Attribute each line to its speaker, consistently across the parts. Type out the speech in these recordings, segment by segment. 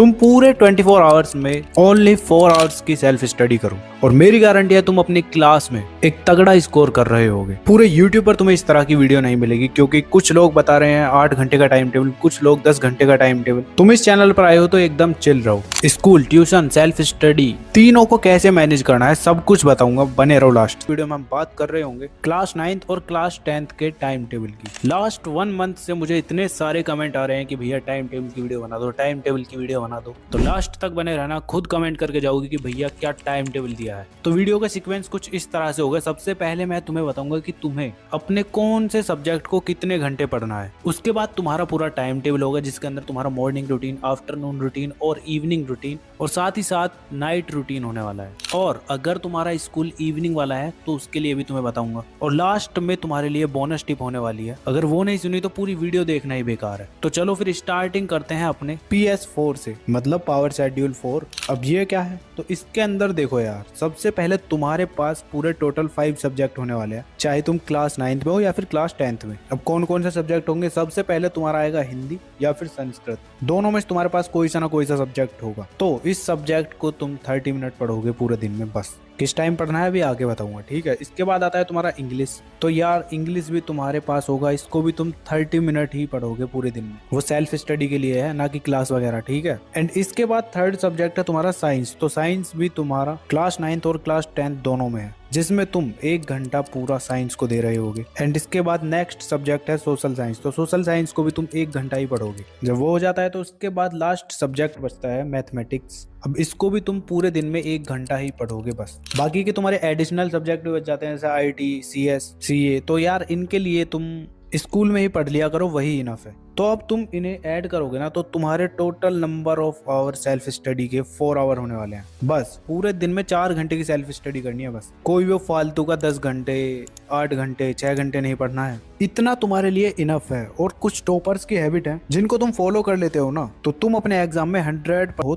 Speaker 1: तुम पूरे 24 आवर्स में ओनली 4 आवर्स की सेल्फ स्टडी करो और मेरी गारंटी है तुम अपनी क्लास में एक तगड़ा स्कोर कर रहे होगे। पूरे यूट्यूब पर तुम्हें इस तरह की वीडियो नहीं मिलेगी, क्योंकि कुछ लोग बता रहे हैं 8 घंटे का टाइम टेबल, कुछ लोग 10 घंटे का टाइम टेबल। तुम इस चैनल पर आए हो तो एकदम चिल रहो। स्कूल, ट्यूशन, सेल्फ स्टडी तीनों को कैसे मैनेज करना है सब कुछ बताऊंगा, बने रहो। लास्ट वीडियो में हम बात कर रहे होंगे क्लास 9th और क्लास 10th के टाइम टेबल की। लास्ट 1 मंथ से मुझे इतने सारे कमेंट आ रहे हैं कि भैया टाइम टेबल की वीडियो बना दो, टाइम टेबल की वीडियो बना दो। तो लास्ट तक बने रहना, खुद कमेंट करके जाओगे कि भैया क्या टाइम टेबल दिया है। तो वीडियो का सीक्वेंस कुछ इस तरह से होगा। सबसे पहले मैं तुम्हें बताऊंगा कि तुम्हें अपने कौन से सब्जेक्ट को कितने घंटे पढ़ना है। उसके बाद तुम्हारा पूरा टाइम टेबल होगा जिसके अंदर तुम्हारा मॉर्निंग रूटीन, आफ्टरनून रूटीन और इवनिंग रूटीन और साथ ही साथ नाइट रूटीन होने वाला है। और अगर तुम्हारा स्कूल इवनिंग वाला है तो उसके लिए भी तुम्हें बताऊंगा। और लास्ट में तुम्हारे लिए बोनस टिप होने वाली है, अगर वो नहीं सुनी तो पूरी वीडियो देखना ही बेकार है। तो चलो फिर स्टार्टिंग करते हैं अपने PS4 से, मतलब पावर शेड्यूल 4। अब ये क्या है, तो इसके अंदर देखो यार, सबसे पहले तुम्हारे पास पूरे टोटल 5 सब्जेक्ट होने वाले हैं, चाहे तुम क्लास 9th में हो या फिर क्लास 10th में। अब कौन कौन से सब्जेक्ट होंगे, सबसे पहले तुम्हारा आएगा हिंदी या फिर संस्कृत। दोनों में तुम्हारे पास कोई सा ना कोई सा सब्जेक्ट होगा। तो इस सब्जेक्ट को तुम 30 मिनट पढ़ोगे पूरे दिन में बस। किस टाइम पढ़ना है अभी आगे बताऊंगा, ठीक है। इसके बाद आता है तुम्हारा इंग्लिश। तो यार इंग्लिश भी तुम्हारे पास होगा, इसको भी तुम 30 मिनट ही पढ़ोगे पूरे दिन में। वो सेल्फ स्टडी के लिए है, ना कि क्लास वगैरह, ठीक है। एंड इसके बाद थर्ड सब्जेक्ट है तुम्हारा साइंस। तो साइंस भी तुम्हारा क्लास 9th और क्लास 10th दोनों में है, जिसमें तुम 1 घंटा पूरा साइंस को दे रहे होगे। एंड इसके बाद नेक्स्ट सब्जेक्ट है सोशल साइंस। तो सोशल साइंस को भी तुम 1 घंटा ही पढ़ोगे। जब वो हो जाता है तो उसके बाद लास्ट सब्जेक्ट बचता है मैथमेटिक्स। अब इसको भी तुम पूरे दिन में 1 घंटा ही पढ़ोगे बस। बाकी के तुम्हारे एडिशनल सब्जेक्ट भी बच जाते हैं, जैसे IT, CS, CA। तो यार इनके लिए तुम स्कूल में ही पढ़ लिया करो, वही इनफ है। तो अब तुम इन्हें ऐड करोगे ना तो तुम्हारे total number of hour self study के 4 आवर होने वाले हैं। बस पूरे दिन में 4 घंटे की सेल्फ स्टडी करनी है बस। कोई भी फालतू का 10 घंटे, 8 घंटे, 6 घंटे नहीं पढ़ना है। इतना तुम्हारे लिए इनफ है। और कुछ टॉपर्स की हैबिट है जिनको तुम फॉलो कर लेते हो ना, तो तुम अपने एग्जाम में 100 हो।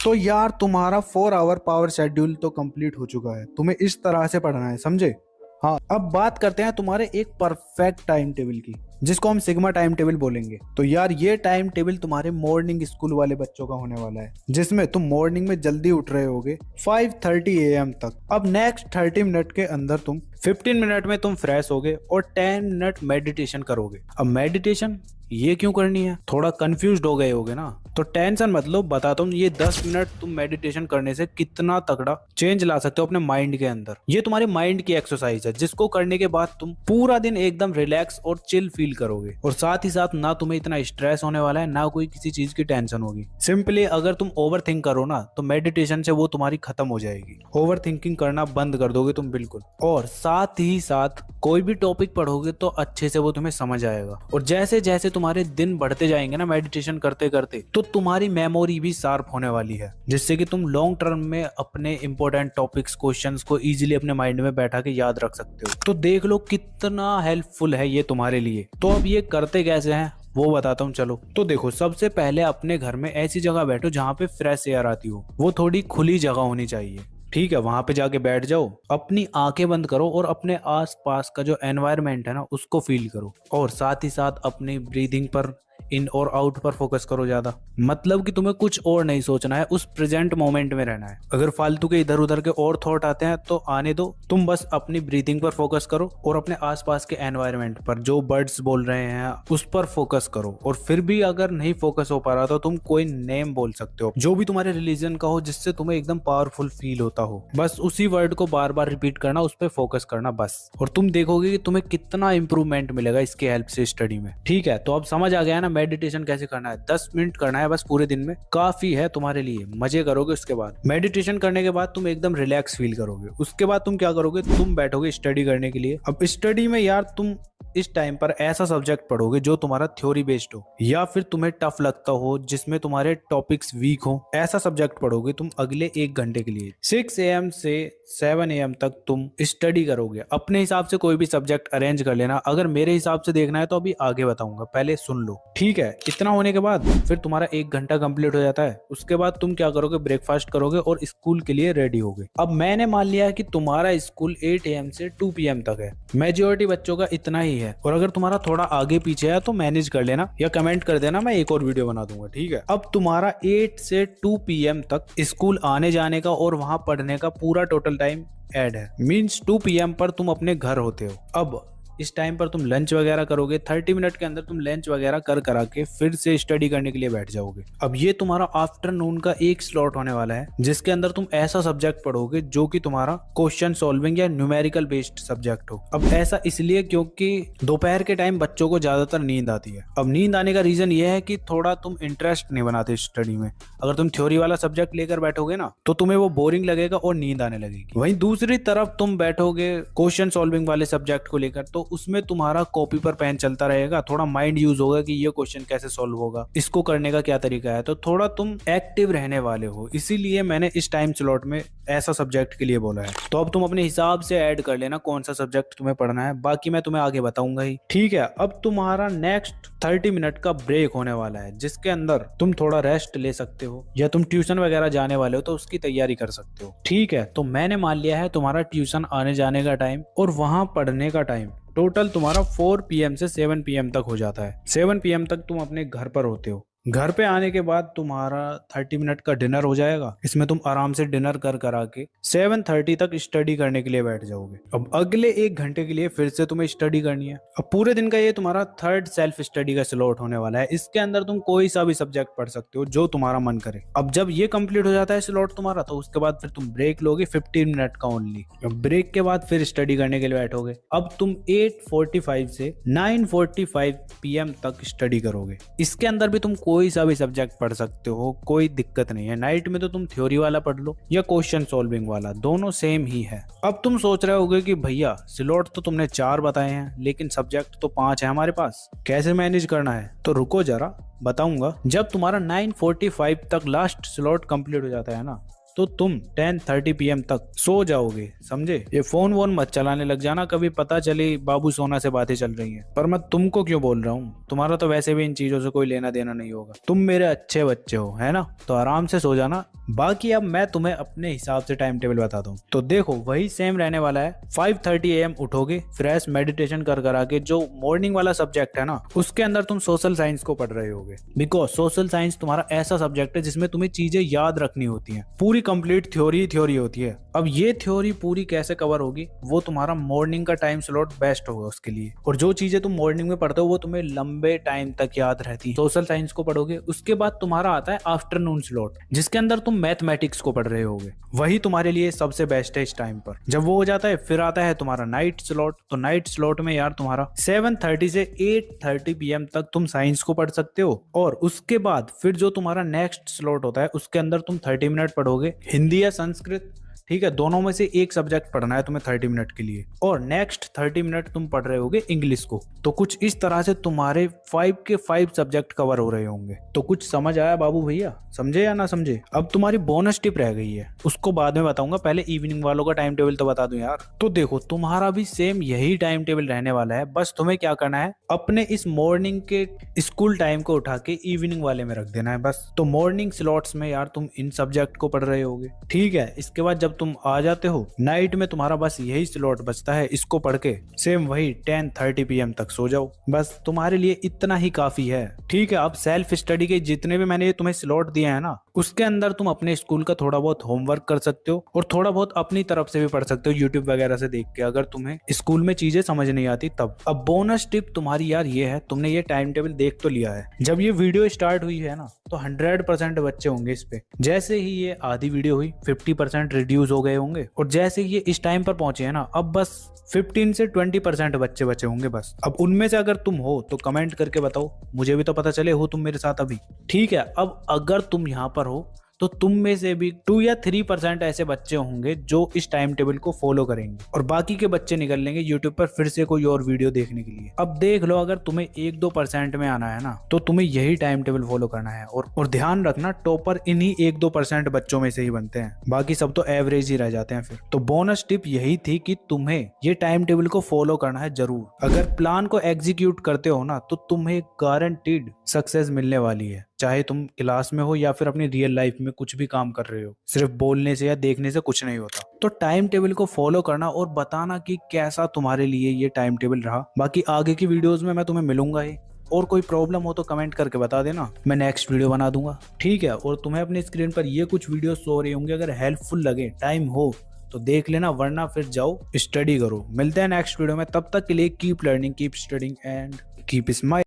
Speaker 1: तो यार तुम्हारा 4 आवर पावर शेड्यूल तो कंप्लीट हो चुका है। तुम्हें इस तरह से पढ़ना है, समझे। हाँ, अब बात करते हैं तुम्हारे एक परफेक्ट टाइम टेबल की, जिसको हम सिग्मा टाइम टेबल बोलेंगे। तो यार ये टाइम टेबल तुम्हारे मॉर्निंग स्कूल वाले बच्चों का होने वाला है, जिसमें तुम मॉर्निंग में जल्दी उठ रहे होगे 5:30 AM तक। अब नेक्स्ट 30 मिनट के अंदर तुम 15 मिनट में तुम फ्रेश होगे और 10 मिनट मेडिटेशन करोगे। अब मेडिटेशन ये क्यों करनी है, थोड़ा कंफ्यूज्ड हो गए होगे ना। तो टेंशन मत लो, बताता हूँ। ये 10 मिनट तुम मेडिटेशन करने से कितना तगड़ा चेंज ला सकते हो अपने माइंड के अंदर। ये तुम्हारे माइंड की एक्सरसाइज है, जिसको करने के बाद तुम पूरा दिन एकदम रिलैक्स और चिल फील करोगे। और साथ ही साथ ना तुम्हें इतना स्ट्रेस होने वाला है, ना कोई किसी चीज की टेंशन होगी। सिंपली अगर तुम ओवर थिंक करो ना, तो मेडिटेशन से वो तुम्हारी खत्म हो जाएगी। ओवर थिंकिंग करना बंद कर दोगे तुम बिल्कुल। और साथ ही साथ कोई भी टॉपिक पढ़ोगे तो अच्छे से वो तुम्हें समझ आएगा। और जैसे जैसे तुम्हारे दिन बढ़ते जाएंगे ना मेडिटेशन करते करते, तो तुम्हारी मेमोरी भी शार्प होने वाली है, जिससे कि तुम लॉन्ग टर्म में अपने इंपॉर्टेंट टॉपिक्स, क्वेश्चंस को इजीली अपने माइंड में बैठा के याद रख सकते हो। तो देख लो कितना हेल्पफुल है ये तुम्हारे लिए। तो अब ये करते कैसे हैं वो बताता हूँ, चलो। तो देखो, सबसे पहले अपने घर में ऐसी जगह बैठो जहाँ पे फ्रेश एयर आती हो। वो थोड़ी खुली जगह होनी चाहिए, ठीक है। वहां पे जाके बैठ जाओ, अपनी आंखें बंद करो और अपने आसपास का जो एनवायरनमेंट है ना उसको फील करो। और साथ ही साथ अपनी ब्रीदिंग पर, इन और आउट पर फोकस करो ज्यादा। मतलब कि तुम्हें कुछ और नहीं सोचना है, उस प्रेजेंट मोमेंट में रहना है। अगर फालतू के इधर उधर के और थॉट आते हैं तो आने दो, तुम बस अपनी ब्रीदिंग पर फोकस करो और अपने आसपास के एनवायरनमेंट पर, जो बर्ड्स बोल रहे हैं उस पर फोकस करो। और फिर भी अगर नहीं फोकस हो पा रहा तो तुम कोई नेम बोल सकते हो, जो भी तुम्हारे रिलीजन का हो, जिससे तुम्हें एकदम पावरफुल फील होता हो। बस उसी वर्ड को बार बार रिपीट करना, उस पर फोकस करना बस। और तुम देखोगे कि तुम्हें कितना इंप्रूवमेंट मिलेगा इसके हेल्प से स्टडी में, ठीक है। तो अब समझ आ गया ना मेडिटेशन कैसे करना है। 10 मिनट करना है बस पूरे दिन में, काफी है तुम्हारे लिए। मजे करोगे। उसके बाद मेडिटेशन करने के बाद तुम एकदम रिलैक्स फील करोगे। उसके बाद तुम क्या करोगे, तुम बैठोगे स्टडी करने के लिए। अब स्टडी में यार तुम इस टाइम पर ऐसा सब्जेक्ट पढ़ोगे जो तुम्हारा थ्योरी बेस्ड हो, या फिर तुम्हें टफ लगता हो, जिसमें तुम्हारे टॉपिक्स वीक हो। ऐसा सब्जेक्ट पढ़ोगे तुम अगले 1 घंटे के लिए। 6 AM से 7 AM तक तुम स्टडी करोगे। अपने हिसाब से कोई भी सब्जेक्ट अरेंज कर लेना। अगर मेरे हिसाब से देखना है तो अभी आगे बताऊंगा, पहले सुन लो, ठीक ठीक है, इतना होने के बाद फिर तुम्हारा 1 घंटा कंप्लीट हो जाता है। उसके बाद तुम क्या करोगे, ब्रेकफास्ट करोगे और स्कूल के लिए रेडी होगे। अब मैंने मान लिया है कि तुम्हारा स्कूल 8 AM से 2 PM तक है। मेजोरिटी बच्चों का इतना ही है, और अगर तुम्हारा थोड़ा आगे पीछे है तो मैनेज कर लेना या कमेंट कर देना, मैं एक और वीडियो बना दूंगा। ठीक है, अब तुम्हारा 8 से 2 PM तक स्कूल आने जाने का और वहां पढ़ने का पूरा टोटल टाइम ऐड है। मीन्स 2 PM पर तुम अपने घर होते हो। अब इस टाइम पर तुम लंच वगैरह करोगे, 30 मिनट के अंदर तुम लंच वगैरह करा के फिर से स्टडी करने के लिए बैठ जाओगे। अब ये तुम्हारा आफ्टरनून का एक स्लॉट होने वाला है, जिसके अंदर तुम ऐसा सब्जेक्ट पढ़ोगे जो कि तुम्हारा क्वेश्चन सॉल्विंग या न्यूमेरिकल बेस्ड सब्जेक्ट हो। अब ऐसा इसलिए क्योंकि दोपहर के टाइम बच्चों को ज्यादातर नींद आती है। अब नींद आने का रीजन ये है कि थोड़ा तुम इंटरेस्ट नहीं बनाते स्टडी में। अगर तुम थ्योरी वाला सब्जेक्ट लेकर बैठोगे ना तो तुम्हें वो बोरिंग लगेगा और नींद आने लगेगी। वहीं दूसरी तरफ तुम बैठोगे क्वेश्चन सॉल्विंग वाले सब्जेक्ट को लेकर, तो उसमें तुम्हारा कॉपी पर पेन चलता रहेगा, थोड़ा माइंड यूज होगा कि ये क्वेश्चन कैसे सॉल्व होगा, इसको करने का क्या तरीका है, तो थोड़ा तुम एक्टिव रहने वाले हो। इसीलिए मैंने इस टाइम स्लॉट में ऐसा सब्जेक्ट के लिए बोला है। तो अब तुम अपने हिसाब से ऐड कर लेना कौन सा सब्जेक्ट तुम्हें पढ़ना है, बाकी मैं तुम्हें आगे बताऊंगा ही। ठीक है, अब तुम्हारा नेक्स्ट 30 मिनट का ब्रेक होने वाला है, जिसके अंदर तुम थोड़ा रेस्ट ले सकते हो, या तुम ट्यूशन वगैरह जाने वाले हो तो उसकी तैयारी कर सकते हो। ठीक है, तो मैंने मान लिया है तुम्हारा ट्यूशन आने जाने का टाइम और वहां पढ़ने का टाइम टोटल तुम्हारा 4 PM से 7 PM तक हो जाता है। 7 PM तक तुम अपने घर पर होते हो। घर पे आने के बाद तुम्हारा 30 मिनट का डिनर हो जाएगा। इसमें तुम आराम से डिनर करा के 7:30 तक स्टडी करने के लिए बैठ जाओगे। अब अगले 1 घंटे के लिए फिर से तुम्हें स्टडी करनी है। अब पूरे दिन का ये तुम्हारा 3rd सेल्फ स्टडी का स्लॉट होने वाला है। इसके अंदर तुम कोई सा भी सब्जेक्ट पढ़ सकते हो जो तुम्हारा मन करे। अब जब ये कंप्लीट हो जाता है स्लॉट तुम्हारा, तो उसके बाद फिर तुम ब्रेक लोगे 15 मिनट का ओनली। ब्रेक के बाद फिर स्टडी करने के लिए बैठोगे। अब तुम 8:45 से 9:45 PM तक स्टडी करोगे। इसके अंदर भी तुम कोई सा भी सब्जेक्ट पढ़ सकते हो, कोई दिक्कत नहीं है। नाइट में तो तुम थ्योरी वाला पढ़ लो या क्वेश्चन सॉल्विंग वाला, दोनों सेम ही है। अब तुम सोच रहे होगे कि भैया स्लॉट तो तुमने 4 बताए हैं, लेकिन सब्जेक्ट तो 5 है हमारे पास, कैसे मैनेज करना है? तो रुको जरा बताऊंगा। जब तुम्हारा 9:45 तक लास्ट स्लॉट कंप्लीट हो जाता है ना, तो तुम 10:30 PM तक सो जाओगे, समझे? ये फोन वोन मत चलाने लग जाना, कभी पता चली बाबू सोना से बातें चल रही हैं। पर मैं तुमको क्यों बोल रहा हूँ, तुम्हारा तो वैसे भी इन चीजों से कोई लेना देना नहीं होगा। तुम मेरे अच्छे बच्चे हो, है ना? तो आराम से सो जाना। बाकी अब मैं तुम्हें अपने हिसाब से टाइम टेबल बता दूं, तो देखो वही सेम रहने वाला है। 5:30 AM उठोगे, फ्रेश मेडिटेशन करा के जो मॉर्निंग वाला सब्जेक्ट है ना, उसके अंदर तुम सोशल साइंस को पढ़ रहे होगे। बिकॉज सोशल साइंस तुम्हारा ऐसा सब्जेक्ट है जिसमें तुम्हें चीजें याद रखनी होती हैं। पूरी कंप्लीट थ्योरी होती है। अब ये थ्योरी पूरी कैसे कवर होगी, वो तुम्हारा मॉर्निंग का टाइम स्लॉट बेस्ट होगा उसके लिए। और जो चीजें तुम मॉर्निंग में पढ़ते हो वो तुम्हें लंबे टाइम तक याद रहती है। सोशल साइंस को पढ़ोगे, उसके बाद तुम्हारा आता है आफ्टरनून स्लॉट, जिसके अंदर तुम मैथमेटिक्स को पढ़ रहे होगे। वही तुम्हारे लिए सबसे बेस्ट है इस टाइम पर। जब वो हो जाता है फिर आता है तुम्हारा नाइट स्लॉट। तो नाइट स्लॉट में यार तुम्हारा 7:30 से 8:30 PM तक तुम साइंस को पढ़ सकते हो। और उसके बाद फिर जो तुम्हारा नेक्स्ट स्लॉट होता है उसके अंदर तुम 30 मिनट पढ़ोगे हिंदी या संस्कृत। ठीक है, दोनों में से एक सब्जेक्ट पढ़ना है तुम्हें 30 मिनट के लिए। और नेक्स्ट 30 मिनट तुम पढ़ रहे होगे इंग्लिश को। तो कुछ इस तरह से तुम्हारे 5 के 5 सब्जेक्ट कवर हो रहे होंगे। तो कुछ समझ आया बाबू भैया? समझे या ना समझे? अब तुम्हारी बोनस टिप रह गई है, उसको बाद में बताऊंगा। पहले इवनिंग वालों का टाइम टेबल तो बता दूं यार। तो देखो तुम्हारा भी सेम यही टाइम टेबल रहने वाला है। बस तुम्हें क्या करना है, अपने इस मॉर्निंग के स्कूल टाइम को उठा के इवनिंग वाले में रख देना है बस। तो मॉर्निंग स्लॉट्स में यार तुम इन सब्जेक्ट को पढ़ रहे होगे। ठीक है, इसके बाद जब तुम आ जाते हो नाइट में, तुम्हारा बस यही स्लॉट बचता है। इसको पढ़ के सेम वही 10:30 PM तक सो जाओ। बस तुम्हारे लिए इतना ही काफी है। ठीक है, अब सेल्फ स्टडी के जितने भी मैंने तुम्हें स्लॉट दिए हैं ना, उसके अंदर तुम अपने स्कूल का थोड़ा बहुत होमवर्क कर सकते हो और थोड़ा बहुत अपनी तरफ से भी पढ़ सकते हो यूट्यूब वगैरह से देख के, अगर तुम्हें स्कूल में चीजें समझ नहीं आती तब। अब बोनस टिप तुम्हारी यार ये है, तुमने ये टाइम टेबल देख तो लिया है। जब ये वीडियो स्टार्ट हुई है ना, तो 100% बच्चे होंगे इस पे। जैसे ही ये आधी वीडियो हुई 50% रिड्यूस हो गए होंगे, और जैसे ये इस टाइम पर पहुंचे हैं ना, अब बस 15 से 20% बच्चे बचे होंगे बस। अब उनमें से अगर तुम हो तो कमेंट करके बताओ, मुझे भी तो पता चले हो तुम मेरे साथ अभी। ठीक है, अब अगर तुम यहाँ पर हो तो तुम में से भी 2 या 3% ऐसे बच्चे होंगे जो इस टाइम टेबल को फॉलो करेंगे और बाकी के बच्चे निकल लेंगे यूट्यूब पर फिर से कोई और वीडियो देखने के लिए। अब देख लो, अगर तुम्हें 1-2% में आना है ना तो तुम्हें यही टाइम टेबल फॉलो करना है। और ध्यान रखना, टॉपर इन्हीं 1-2% बच्चों में से ही बनते हैं, बाकी सब तो एवरेज ही रह जाते हैं फिर। तो बोनस टिप यही थी कि तुम्हें ये टाइम टेबल को फॉलो करना है जरूर। अगर प्लान को एग्जीक्यूट करते हो ना तो तुम्हें गारंटीड सक्सेस मिलने वाली है, चाहे तुम क्लास में हो या फिर अपनी रियल लाइफ में कुछ भी काम कर रहे हो। सिर्फ बोलने से या देखने से कुछ नहीं होता। तो टाइम टेबल को फॉलो करना और बताना कि कैसा तुम्हारे लिए ये टाइम टेबल रहा। बाकी आगे की वीडियोस में मैं तुम्हें मिलूंगा ही, और कोई प्रॉब्लम हो तो कमेंट करके बता देना, मैं नेक्स्ट वीडियो बना दूंगा, ठीक है। और तुम्हें अपनी स्क्रीन पर ये कुछ वीडियो शो हो रही होंगे, अगर हेल्पफुल लगे, टाइम हो तो देख लेना, वरना फिर जाओ स्टडी करो। मिलते हैं नेक्स्ट वीडियो में, तब तक के लिए keep learning, keep studying and keep smiling.